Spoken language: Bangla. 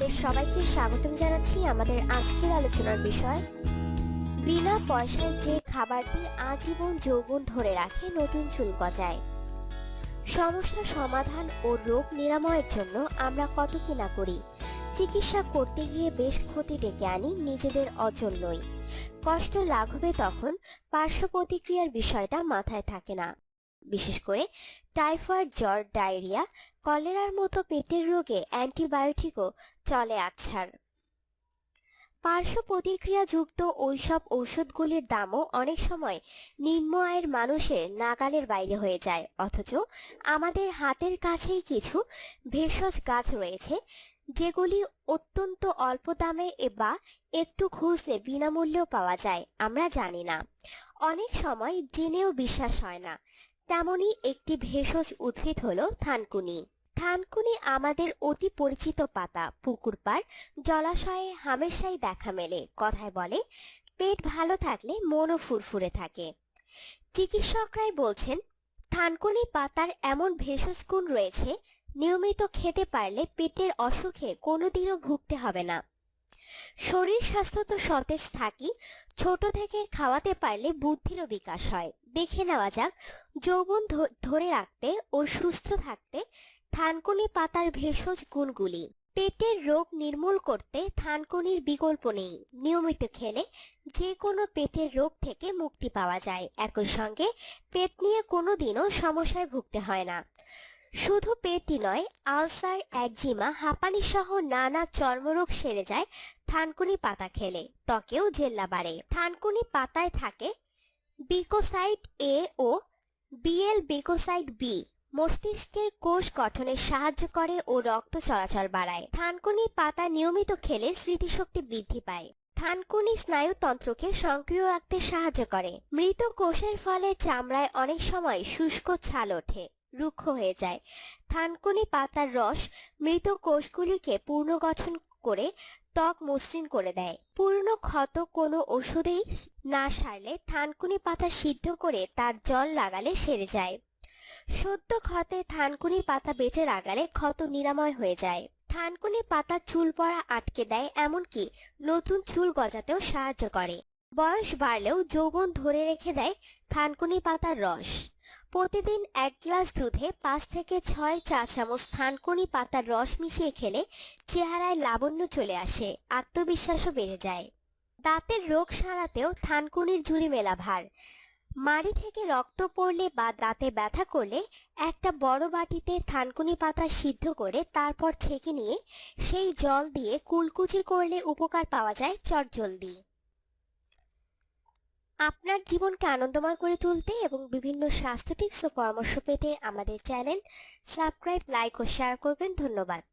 আপনাদের সবাইকে স্বাগতম জানাচ্ছি আমাদের আজকের আলোচনার বিষয় বিনা পয়সায় যে খাবারটি আজীবন যৌবন ধরে রাখে নতুন চুল গজায়। সমস্যা সমাধান ও রোগ নিরাময়ের জন্য আমরা কত কি না করি, চিকিৎসা করতে গিয়ে বেশ ক্ষতি ডেকে আনি নিজেদের অজন্যই। কষ্ট লাঘবে তখন পার্শ্ব প্রতিক্রিয়ার বিষয়টা মাথায় থাকে না। বিশেষ করে টাইফয়েড, জ্বর, ডায়রিয়া, কলেরার মতো পেটের রোগে অ্যান্টিবায়োটিকও চলে আছাড়। পার্শ্ব প্রতিক্রিয়াযুক্ত ওইসব ঔষধগুলির দামও অনেক সময় নিম্ন আয়ের মানুষের নাগালের বাইরে হয়ে যায়, অথচ আমাদের হাতের কাছেই কিছু ভেষজ গাছ রয়েছে যেগুলি অত্যন্ত অল্প দামে বা একটু খুঁজলে বিনামূল্যেও পাওয়া যায়। আমরা জানি না, অনেক সময় জেনেও বিশ্বাস হয় না। তেমনি একটি ভেষজ উদ্ভিদ হলো থানকুনি। থানকুনি আমাদের অতি পরিচিত পাতা। পুকুর পাড়, জলাশয়ে হামেশাই দেখা মেলে। কথায় বলে, পেট ভালো থাকলে মনও ফুরফুরে থাকে। চিকিৎসকরাই বলছেন, থানকুনি পাতার এমন ভেষজ গুণ রয়েছে, নিয়মিত খেতে পারলে পেটের অসুখে কোনোদিনও ভুগতে হবে না। শরীর স্বাস্থ্য তো সতেজ থাকি, ছোট থেকে খাওয়াতে পারলে বুদ্ধিরও বিকাশ হয়। দেখে নেওয়া যাক যৌবন ধরে রাখতে ও সুস্থ থাকতে থানকুনি পাতার ভেষজ গুণগুলি। পেটের রোগ নির্মূল করতে থানকুনির বিকল্প নেই। নিয়মিত খেলে যে কোনো পেটের রোগ থেকে মুক্তি পাওয়া যায়। একই সঙ্গে পেট নিয়ে কোনোদিনও সমস্যায় ভুগতে হয় না। শুধু পেটই নয়, আলসার, একজিমা, হাঁপানি সহ নানা চর্মরোগ সেরে যায় থানকুনি পাতা খেলে। ত্বকেও জেল্লা বাড়ে। থানকুনি পাতায় থাকে বিকোসাইড এ ও বিএল বিকোসাইড বি, মস্তিষ্কের কোষ গঠনে সাহায্য করে ও রক্ত চলাচল বাড়ায়। থানকুনি পাতা নিয়মিত খেলে স্মৃতিশক্তি বৃদ্ধি পায়। থানকুনি স্নায়ুতন্ত্রকে সক্রিয় রাখতে সাহায্য করে। মৃত কোষের ফলে চামড়ায় অনেক সময় শুষ্ক ছাল ওঠে, রুক্ষ হয়ে যায়। থানকুনি পাতার রস মৃত কোষগুলিকে পুনর্গঠন করে ত্বক মসৃণ করে দেয়। পুরনো ক্ষত কোনো ওষুধেই না সারলে থানকুনি পাতা সিদ্ধ করে তার জল লাগালে সেরে যায়। সদ্য ক্ষতে থানকুনি পাতা বেটে লাগালে ক্ষত নিরাময় হয়ে যায়। থানকুনি পাতা চুল পড়া আটকে দেয়, এমনকি নতুন চুল গজাতেও সাহায্য করে। বয়স বাড়লেও যৌবন ধরে রেখে দেয় থানকুনি পাতার রস। প্রতিদিন 1 গ্লাস দুধে 5 থেকে 6 চা চামচ থানকুনি পাতার রস মিশিয়ে খেলে চেহারায় লাবণ্য চলে আসে, আত্মবিশ্বাসও বেড়ে যায়। দাঁতের রোগ সারাতেও থানকুনির ঝুড়ি মেলা ভার। মাড়ি থেকে রক্ত পড়লে বা দাঁতে ব্যথা করলে একটা বড় বাটিতে থানকুনি পাতা সিদ্ধ করে তারপর ছেঁকে নিয়ে সেই জল দিয়ে কুলকুচি করলে উপকার পাওয়া যায় চটজলদি। আপনার জীবনকে আনন্দময় করে তুলতে এবং বিভিন্ন স্বাস্থ্য টিপস ও পরামর্শ পেতে আমাদের চ্যানেল সাবস্ক্রাইব, লাইক ও শেয়ার করবেন। ধন্যবাদ।